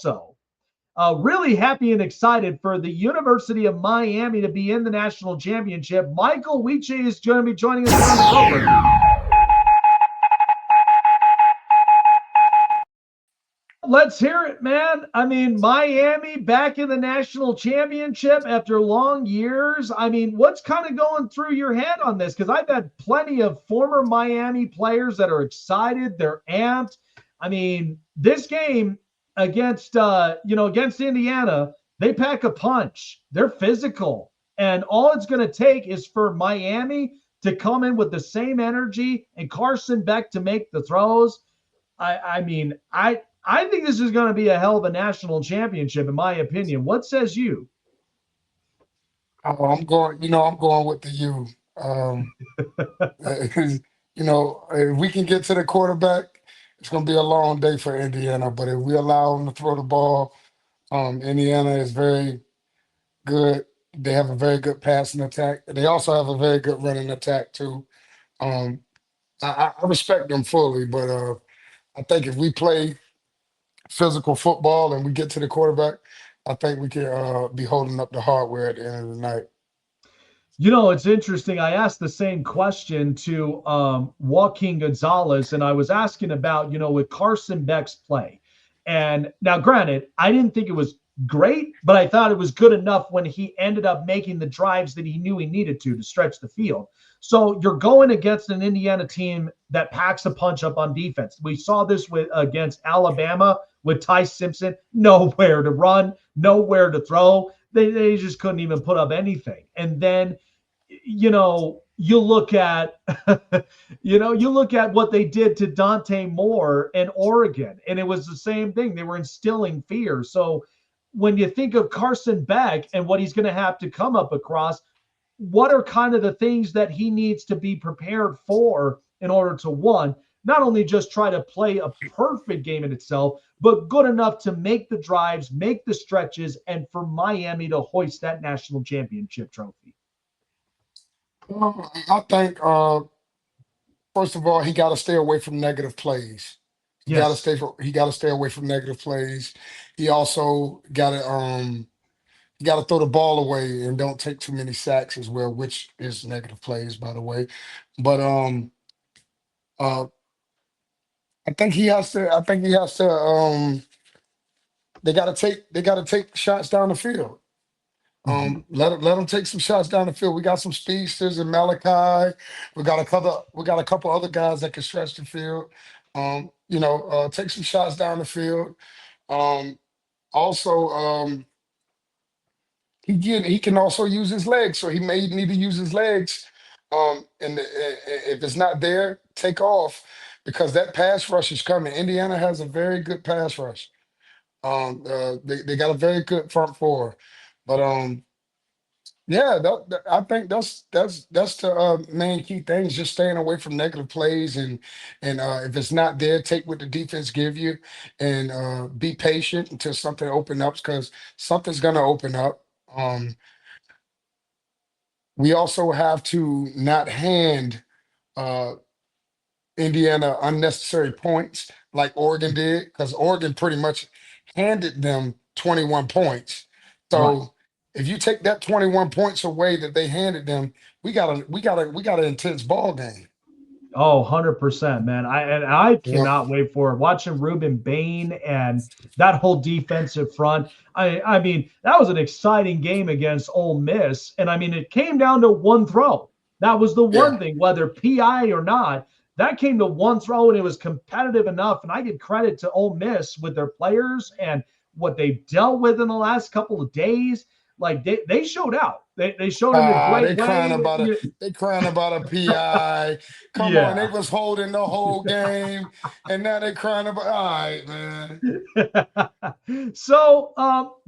also really happy and excited for the University of Miami to be in the national championship. Michael Wyche is going to be joining us here on the program. Let's hear it, man. I mean, Miami back in the national championship after long years. I mean, what's kind of going through your head on this? Because I've had plenty of former Miami players that are excited. They're amped. I mean, this game against, against Indiana, they pack a punch. They're physical. And all it's going to take is for Miami to come in with the same energy and Carson Beck to make the throws. I think this is going to be a hell of a national championship, in my opinion. What says you? I'm going with the U. If we can get to the quarterback, it's going to be a long day for Indiana. But if we allow them to throw the ball, Indiana is very good. They have a very good passing attack. They also have a very good running attack too. Um, I respect them fully, but I think if we play physical football and we get to the quarterback, I think we can be holding up the hardware at the end of the night. It's interesting. I asked the same question to Joaquin Gonzalez, and I was asking about, with Carson Beck's play. And now, granted, I didn't think it was great, but I thought it was good enough when he ended up making the drives that he knew he needed to stretch the field. So you're going against an Indiana team that packs a punch up on defense. We saw this against Alabama with Ty Simpson. Nowhere to run, nowhere to throw. They just couldn't even put up anything. And then, you look at, you look at what they did to Dante Moore in Oregon, and it was the same thing. They were instilling fear. So when you think of Carson Beck and what he's going to have to come up across, what are kind of the things that he needs to be prepared for in order to, one, not only just try to play a perfect game in itself, but good enough to make the drives, make the stretches, and for Miami to hoist that national championship trophy? I think first of all, he got to stay away from negative plays. Yes. He got to stay away from negative plays. He also got to throw the ball away and don't take too many sacks as well, which is negative plays, by the way. But uh, I think he has to. I think he has to. They got to take shots down the field. Mhm. Let them take some shots down the field. We got some speedsters in Malachi. We got a couple other guys that can stretch the field. Take some shots down the field. Um, also, he can also use his legs, so he may need to use his legs. If it's not there, take off because that pass rush is coming. Indiana has a very good pass rush. They got a very good front four, but yeah, I think that's the main key thing is just staying away from negative plays and if it's not there, take what the defense give you and be patient until something open up because something's gonna open up. Um, we also have to not hand uh, Indiana unnecessary points like Oregon did because Oregon pretty much handed them 21 points. Right. So if you take that 21 points away that they handed them, we got an intense ball game. Oh, 100%, man. I Yeah. cannot wait for it. Watching Ruben Bain and that whole defensive front. I mean, that was an exciting game against Ole Miss. And I mean, it came down to one throw. That was the Yeah. one thing, whether PI or not, that came to one throw and it was competitive enough. And I give credit to Ole Miss with their players and what they've dealt with in the last couple of days. Like they showed out. They showed in a great way. They crying about a PI. Come on, they Yeah. was holding the whole game, and now they crying about. All right, man. So,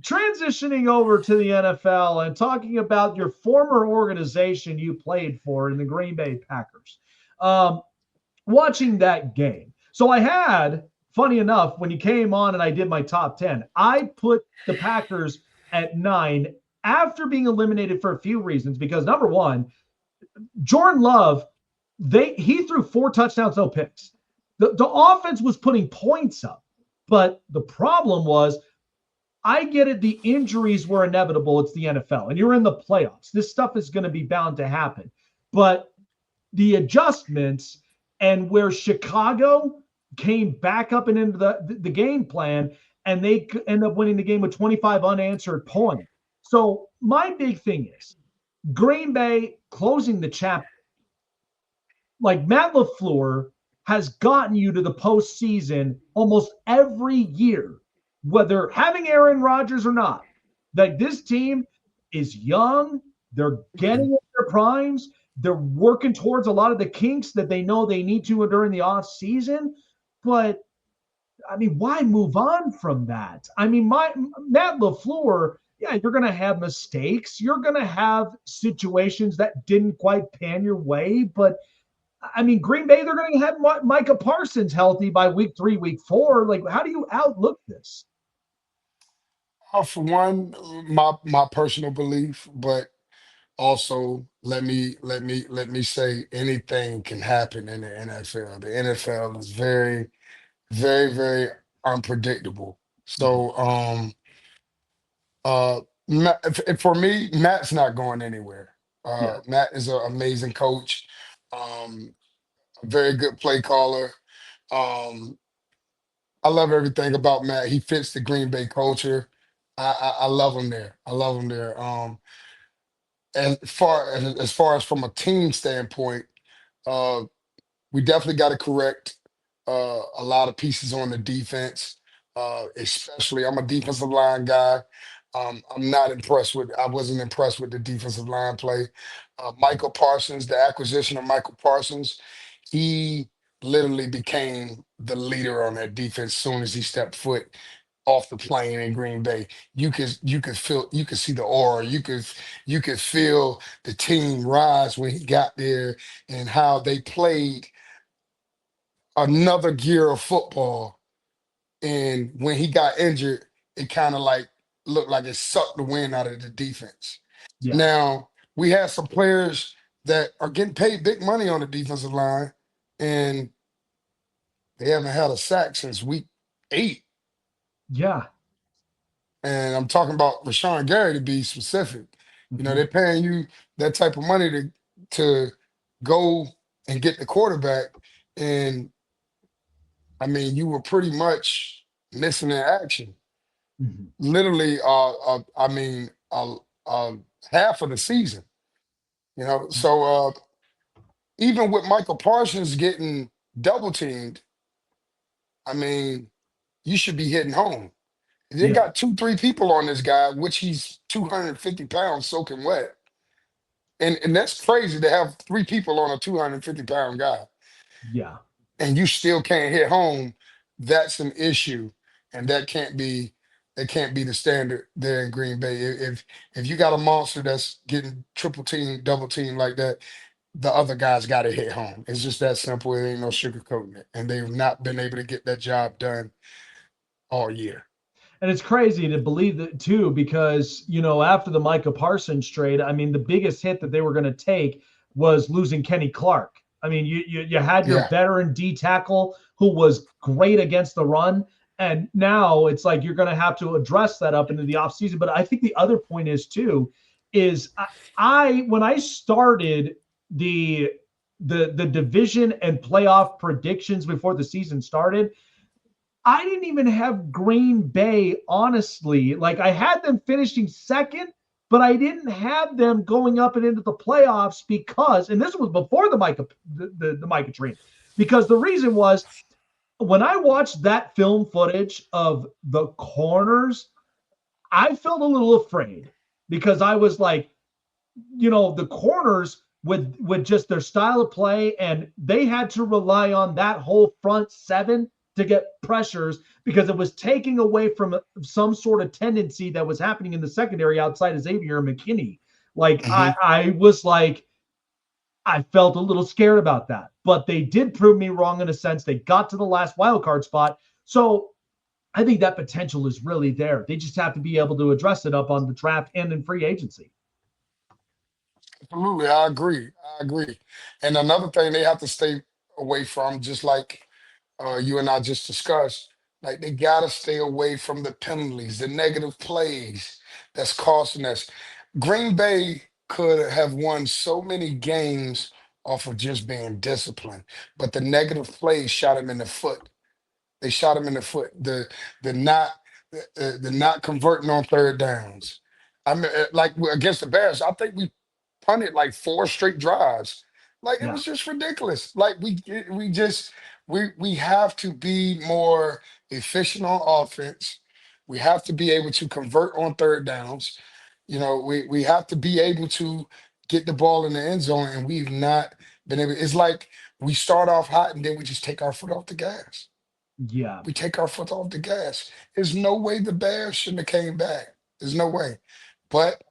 transitioning over to the NFL and talking about your former organization you played for in the Green Bay Packers, um, watching that game. So, I had, funny enough, when you came on and I did my top 10, I put the Packers at 9 after being eliminated for a few reasons. Because number one, Jordan Love, he threw 4 touchdowns, no picks. The offense was putting points up, but the problem was I get it. The injuries were inevitable. It's the NFL, and you're in the playoffs. This stuff is going to be bound to happen. But the adjustments and where Chicago came back up and into the game plan, and they end up winning the game with 25 unanswered points. So my big thing is Green Bay closing the chapter. Like Matt LaFleur has gotten you to the postseason almost every year, whether having Aaron Rodgers or not. Like this team is young, they're getting Mhm. in their primes, they're working towards a lot of the kinks that they know they need to during the off season. But I mean, why move on from that? I mean, my Matt LaFleur, yeah, you're going to have mistakes. You're going to have situations that didn't quite pan your way, but I mean, Green Bay, they're going to have Micah Parsons healthy by week 3, week 4. Like, how do you outlook this? For one, my personal belief, but also let me say anything can happen in the NFL. The NFL is very, very, very unpredictable. Mhm. So uh for me, Matt's not going anywhere. Yeah, Matt is an amazing coach, a very good play caller. Um, I love everything about Matt. He fits the Green Bay culture. I love him there. I love him there. As far as from a team standpoint, uh, we definitely got to correct a lot of pieces on the defense. Especially, I'm a defensive line guy. I'm not impressed with. I wasn't impressed with the defensive line play. Michael Parsons, the acquisition of Michael Parsons, he literally became the leader on that defense as soon as he stepped foot off the plane in Green Bay. You could see the aura. You could feel the team rise when he got there and how they played another gear of football. And when he got injured, it kind of like looked like it sucked the wind out of the defense. yeah, Now, we have some players that are getting paid big money on the defensive line, and they haven't had a sack since week 8. yeah. And I'm talking about Rashawn Gary to be specific. Mhm. They're paying you that type of money to go and get the quarterback. And I mean, you were pretty much missing in action. Mhm. Literally, I mean, half of the season. So even with Michael Parsons getting double teamed, I mean, you should be hitting home. They Yeah, got 2, 3 people on this guy, which he's 250 pounds soaking wet. And that's crazy to have 3 people on a 250-pound guy, yeah. and you still can't hit home. That's an issue, and that can't be the standard there in Green Bay. If you got a monster that's getting triple team, double team like that, the other guys got to hit home. It's just that simple. It ain't no sugarcoating it, and they've not been able to get that job done all year. And it's crazy to believe that too, because after the Micah Parsons trade, I mean, the biggest hit that they were going to take was losing Kenny Clark. I mean, you had your Yeah. veteran D tackle who was great against the run, and now it's like you're going to have to address that up into the offseason. But I think the other point is too, is I when I started the the division and playoff predictions before the season started, I didn't even have Green Bay, honestly. Like I had them finishing second, but I didn't have them going up and into the playoffs because, and this was before the Micah trade, because the reason was when I watched that film footage of the corners, I felt a little afraid because I was like, the corners with just their style of play, and they had to rely on that whole front seven to get pressures because it was taking away from some sort of tendency that was happening in the secondary outside of Xavier and McKinney. Like I, Hmm. I was like, I felt a little scared about that, but they did prove me wrong in a sense. They got to the last wild card spot, so I think that potential is really there. They just have to be able to address it up on the draft and in free agency. Absolutely, I agree. I agree. And another thing they have to stay away from, just like you and I just discussed, Like they gotta stay away from the penalties, the negative plays that's costing us. Green Bay could have won so many games off of just being disciplined, but the negative plays shot him in the foot. They shot him in the foot. The not the not converting on third downs. I mean, against the Bears, I think we punted like four straight drives. Like it Yeah. was just ridiculous. Like we just we have to be more efficient on offense. We have to be able to convert on third downs. You know, we have to be able to get the ball in the end zone, and we've not been able. It's like we start off hot and then we just take our foot off the gas. Yeah. We take our foot off the gas. There's no way the Bears shouldn't have came back. There's no way. But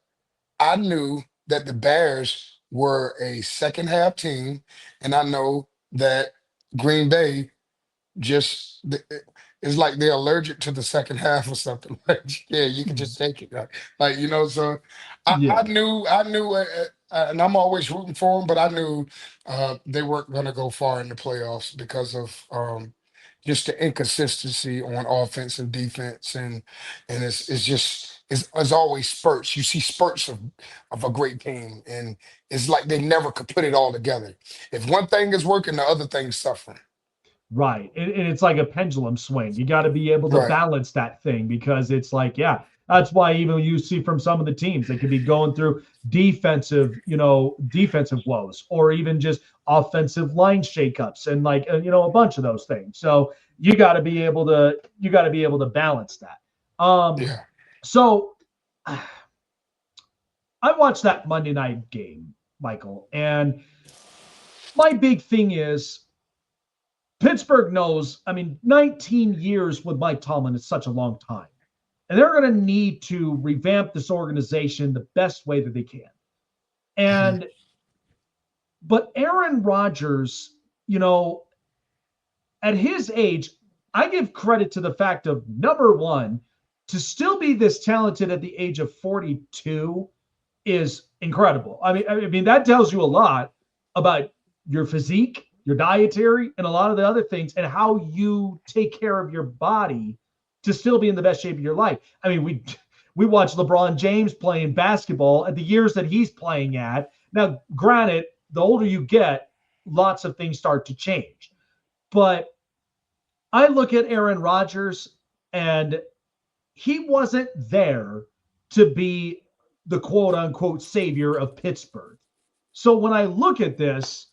I knew that the Bears were a second half team, and I know that Green Bay it's like they're allergic to the second half or something. Like, yeah, you can just take it. Like, you know, so I Yeah. knew, and I'm always rooting for them, but I knew they weren't going to go far in the playoffs because of just the inconsistency on offense and defense, and it's just it's always spurts. You see spurts of a great team, and it's like they never could put it all together. If one thing is working, the other thing's suffering. Right. And it's like a pendulum swing. You got to be able to Right. balance that thing because it's like, yeah, that's why even you see from some of the teams, they could be going through defensive woes or even just offensive line shakeups and like, a bunch of those things. So you got to be able to balance that. Yeah. So I watched that Monday night game, Michael, and my big thing is Pittsburgh knows, I mean, 19 years with Mike Tomlin is such a long time. And they're going to need to revamp this organization the best way that they can. Mhm. And, but Aaron Rodgers, you know, at his age, I give credit to the fact of number one, to still be this talented at the age of 42 is incredible. I mean that tells you a lot about your physique, your dietary, and a lot of the other things, and how you take care of your body to still be in the best shape of your life. I mean, we watch LeBron James playing basketball at the years that he's playing at. Now, granted, the older you get, lots of things start to change. But I look at Aaron Rodgers and he wasn't there to be the quote unquote savior of Pittsburgh. So when I look at this,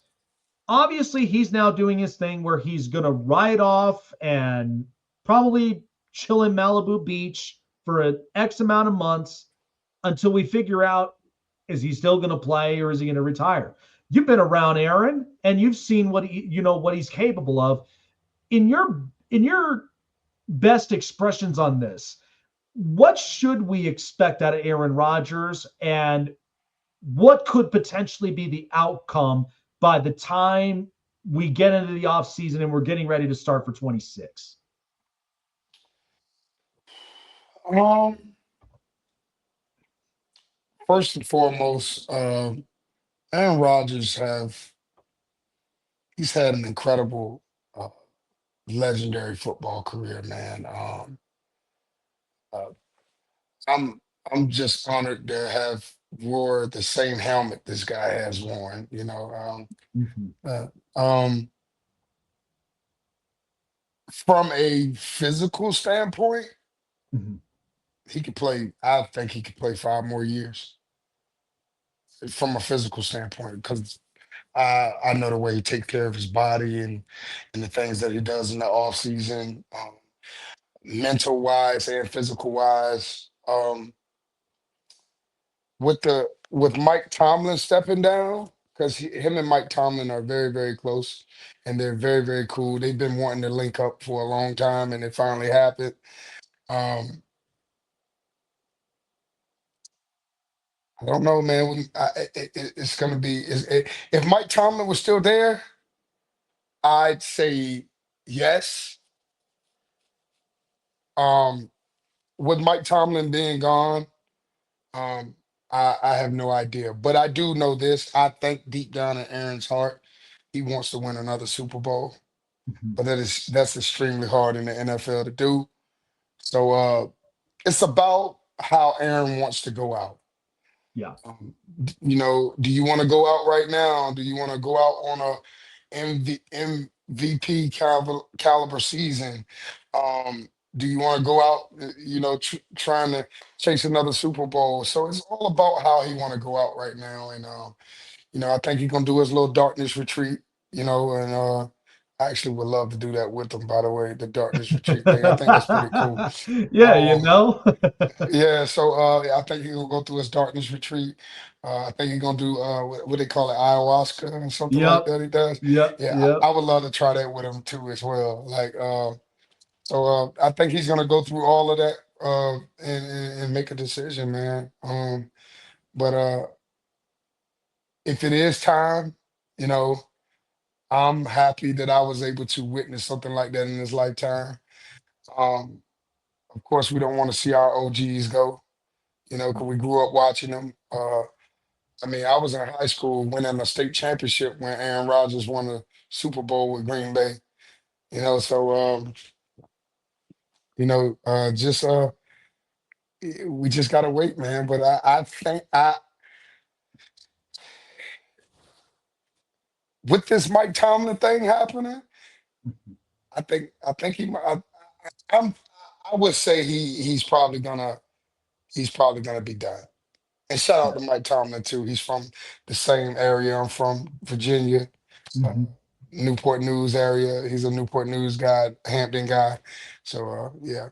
obviously he's now doing his thing where he's going to ride off and probably chill in Malibu Beach for an X amount of months until we figure out, is he still going to play or is he going to retire? You've been around Aaron and you've seen what he's capable of. In your best expressions on this, what should we expect out of Aaron Rodgers, and what could potentially be the outcome by the time we get into the offseason and we're getting ready to start for 26? Um, First and foremost, Aaron Rodgers he's had an incredible, uh, legendary football career, man. Uh, I'm I'm just honored to have wore the same helmet this guy has worn. Mm-hmm. Uh, um, from a physical standpoint, Mm-hmm. he could play. I think he could play 5 more years from a physical standpoint because I know the way he takes care of his body and the things that he does in the off season, mental wise and physical wise. With Mike Tomlin stepping down, because him and Mike Tomlin are very very close, and they're very very cool. They've been wanting to link up for a long time, and it finally happened. Um, I don't know, man. It's gonna be. If Mike Tomlin was still there, I'd say yes. Um, with Mike Tomlin being gone, um, I have no idea. But I do know this. I think deep down in Aaron's heart, he wants to win another Super Bowl. Mhm. but that's extremely hard in the NFL to do. So it's about how Aaron wants to go out. Yeah. Do you want to go out right now? Do you want to go out on a MVP caliber season? Do you want to go out, trying to chase another Super Bowl? So it's all about how he want to go out right now. And I think he's gonna do his little darkness retreat. And I actually would love to do that with him. By the way, the darkness retreat thing. I think that's pretty cool. Yeah, you Um, know. yeah, so I think he's gonna go through his darkness retreat. I think he's gonna do what they call it, ayahuasca or something like Yep. that. He does. Yep. Yeah, I Yep. would love to try that with him too as well. Like, so I think he's gonna go through all of that and make a decision, man. But if it is time, you know, I'm happy that I was able to witness something like that in his lifetime. Um, of course, we don't want to see our OGs go, because we grew up watching them. I mean, I was in high school winning a state championship when Aaron Rodgers won the Super Bowl with Green Bay. So just we just gotta wait, man. But I think with this Mike Tomlin thing happening, I think I'm I would say he's probably gonna be done. And shout out Yeah. to Mike Tomlin too. He's from the same area. I'm from Virginia, uh, Mhm. Newport News area. He's a Newport News guy, Hampton guy. So yeah,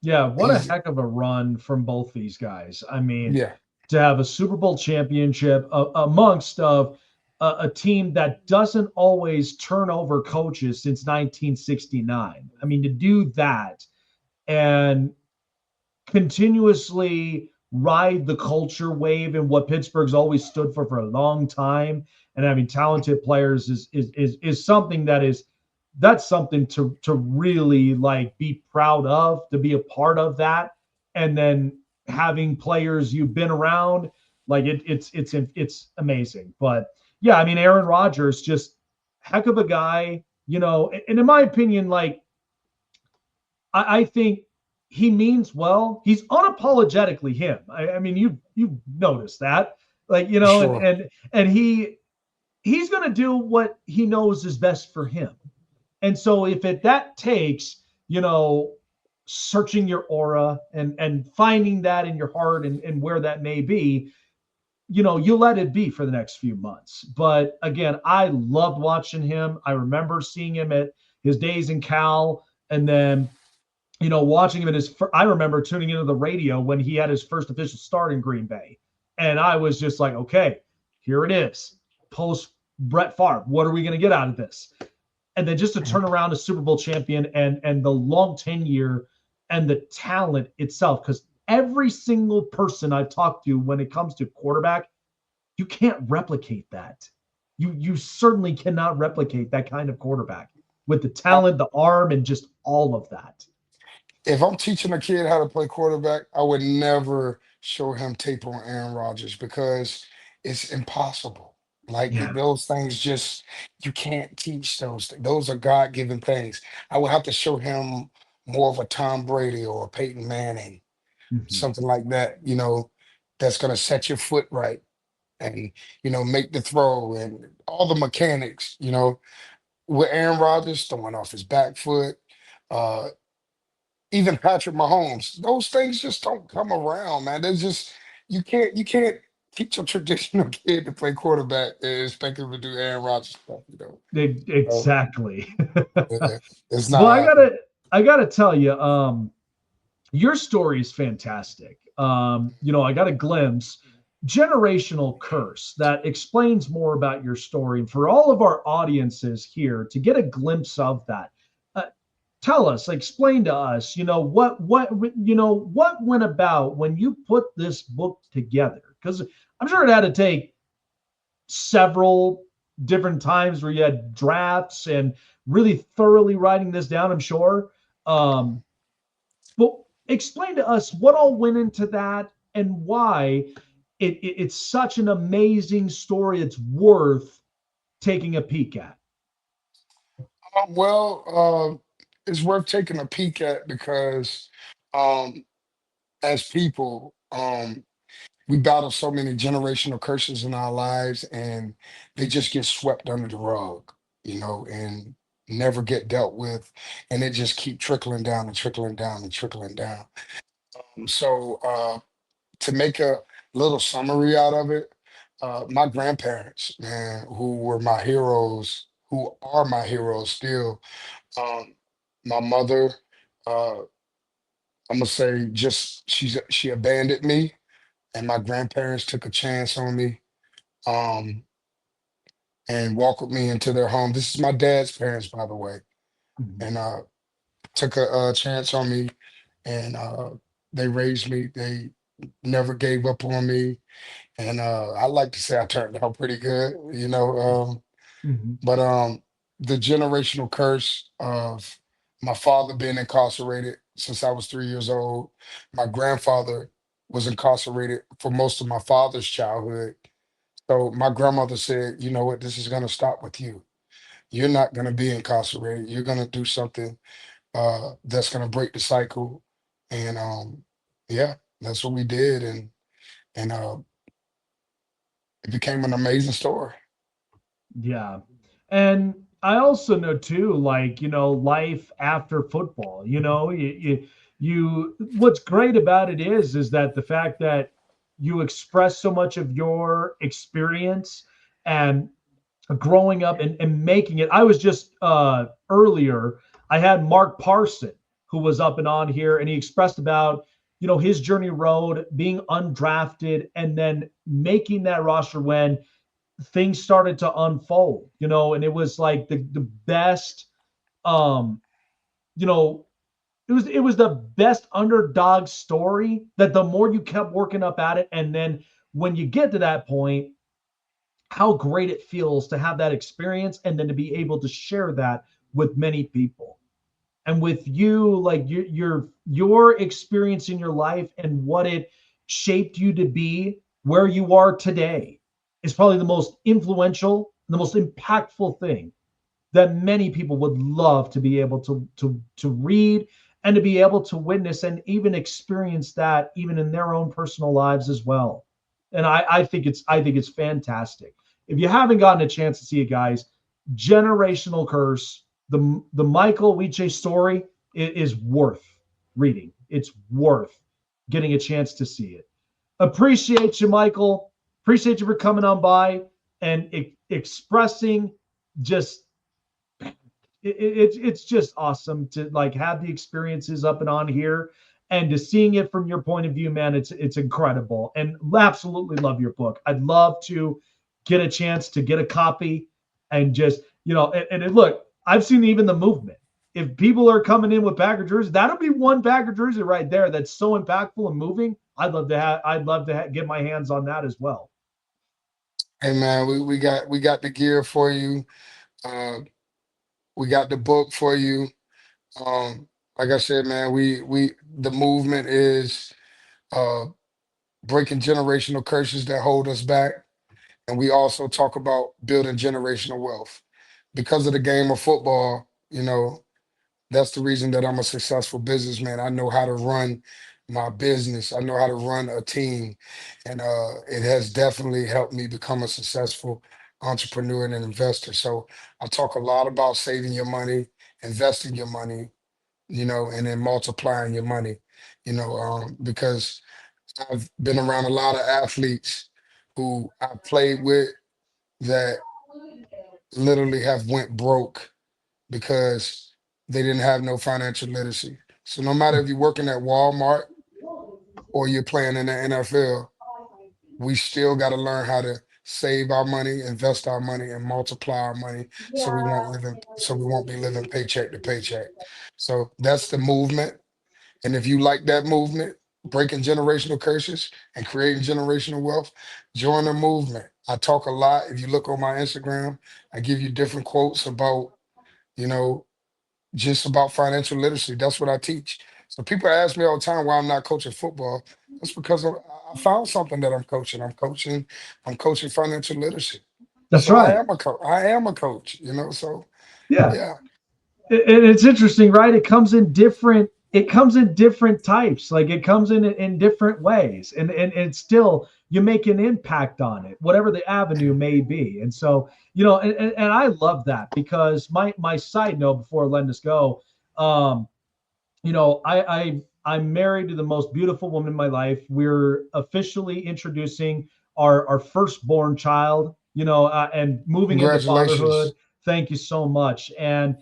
Yeah, what a he's heck of a run from both these guys. I mean, yeah, to have a Super Bowl championship amongst of a team that doesn't always turn over coaches since 1969. I mean, to do that and continuously ride the culture wave and what Pittsburgh's always stood for a long time, and having talented players is something that's something to really like be proud of, to be a part of that. And then having players you've been around, like it's amazing. But yeah, I mean, Aaron Rodgers, just heck of a guy, and in my opinion, like I think he means well. He's unapologetically him. I mean, you noticed that, like, for and sure. and he's going to do what he knows is best for him. And so if that takes, you know, searching your aura and finding that in your heart and where that may be, you let it be for the next few months. But again, I loved watching him. I remember seeing him at his days in Cal, and then watching him in I remember tuning into the radio when he had his first official start in Green Bay. And I was just like, okay, here it is. Post Brett Favre. What are we going to get out of this? And then just to turn around a Super Bowl champion and the long tenure and the talent itself, because every single person I've talked to when it comes to quarterback, you can't replicate that. You certainly cannot replicate that kind of quarterback with the I, talent, the arm, and just all of that. if I'm teaching a kid how to play quarterback, I would never show him tape on Aaron Rodgers because it's impossible. Like Yeah. those things, just you can't teach those. Those are God-given things. I would have to show him more of a Tom Brady or a Peyton Manning, Mhm. something like that. That's gonna set your foot right and make the throw and all the mechanics. With Aaron Rodgers throwing off his back foot. Uh, Even Patrick Mahomes, those things just don't come around, man. There's just you can't teach a traditional kid to play quarterback and expect him to do Aaron Rodgers stuff. So Exactly. yeah, it's Well, not happening. I gotta tell you, your story is fantastic. I got a glimpse, generational curse that explains more about your story. And for all of our audiences here to get a glimpse of that, uh, tell us, explain to us, what went about when you put this book together? Because I'm sure it had to take several different times where you had drafts and really thoroughly writing this down, I'm sure. Um, but explain to us what all went into that and why it's such an amazing story. It's worth taking a peek at. It's worth taking a peek at because um, as people, we battle so many generational curses in our lives, and they just get swept under the rug, and never get dealt with, and it just keep trickling down and trickling down and trickling down. So to make a little summary out of it, my grandparents, man, who were my heroes, who are my heroes still. Um, my mother, uh, I'm gonna say, just she abandoned me, and my grandparents took a chance on me, um, and welcomed me into their home. This is my dad's parents, by the way, Mhm. and took a chance on me, and they raised me. They never gave up on me, and I like to say I turned out pretty good. Mhm. But the generational curse of my father being incarcerated since I was 3 years old, my grandfather was incarcerated for most of my father's childhood. So my grandmother said, you know what, this is going to stop with you. You're not going to be incarcerated. You're going to do something that's going to break the cycle. And yeah, that's what we did. And it became an amazing story. Yeah. And I also know too, like, life after football, what's great about it is that the fact that you express so much of your experience and growing up and making it. I was just earlier, I had Mark Parson who was up and on here, and he expressed about, his journey road, being undrafted, and then making that roster when things started to unfold, and it was like the best, um, you know, it was the best underdog story that the more you kept working up at it, and then when you get to that point, how great it feels to have that experience and then to be able to share that with many people. And with you, like your experience in your life and what it shaped you to be where you are today is probably the most influential, the most impactful thing that many people would love to be able to read and to be able to witness and even experience that even in their own personal lives as well. And I think it's fantastic. If you haven't gotten a chance to see it, guys, Generational Curse, the Michael Wyche story is worth reading. It's worth getting a chance to see it. Appreciate you, Michael. Appreciate you for coming on by and expressing just it's just awesome to like have the experiences up and on here and to seeing it from your point of view, man. It's incredible and absolutely love your book. I'd love to get a chance to get a copy and just look, I've seen even the movement. If people are coming in with Packer jerseys, that'll be one Packer jersey right there that's so impactful and moving. I'd love to get my hands on that as well. Hey man, we got the gear for you. Uh, we got the book for you. Um, like I said, man, we the movement is uh breaking generational curses that hold us back. And we also talk about building generational wealth. Because of the game of football, that's the reason that I'm a successful businessman. I know how to run my business. I know how to run a team. And it has definitely helped me become a successful entrepreneur and an investor. So I talk a lot about saving your money, investing your money, and then multiplying your money, because I've been around a lot of athletes who I played with that literally have went broke because they didn't have no financial literacy. So no matter if you're working at Walmart or you're playing in the NFL, we still got to learn how to save our money, invest our money, and multiply our money so we won't be living paycheck to paycheck. So that's the movement. And if you like that movement, breaking generational curses and creating generational wealth, join the movement. I talk a lot. If you look on my Instagram, I give you different quotes about, you know, just about financial literacy. That's what I teach. So people ask me all the time why I'm not coaching football. That's because I found something that I'm coaching. I'm coaching financial literacy. That's So I right. am a coach. I am a coach, So Yeah. yeah. And it's interesting, right? It comes in different types. Like it comes in different ways. And still you make an impact on it, whatever the avenue may be. And so, and I love that because my side note before letting us go, um, I'm married to the most beautiful woman in my life. We're officially introducing our firstborn child, and moving into fatherhood. Congratulations. Thank you so much. And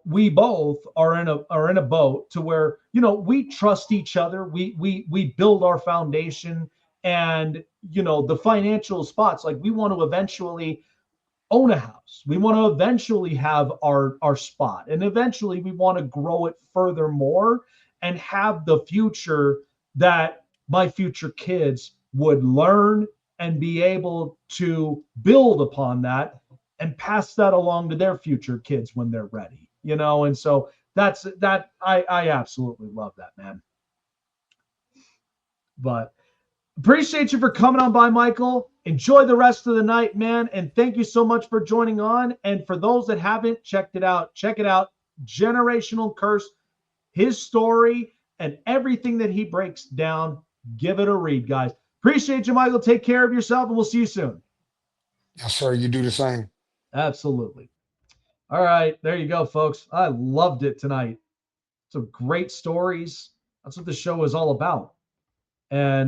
we both are in a boat to where we trust each other. We build our foundation, and the financial spots. Like we want to eventually own a house. We want to eventually have our spot, and eventually we want to grow it furthermore and have the future that my future kids would learn and be able to build upon that and pass that along to their future kids when they're ready. And so that I absolutely love that, man. But appreciate you for coming on by, Michael. Enjoy the rest of the night, man. And thank you so much for joining on. And for those that haven't checked it out, check it out. Generational Curse, his story, and everything that he breaks down. Give it a read, guys. Appreciate you, Michael. Take care of yourself, and we'll see you soon. Yes, sir. You do the same. Absolutely. All right. There you go, folks. I loved it tonight. Some great stories. That's what the show is all about. And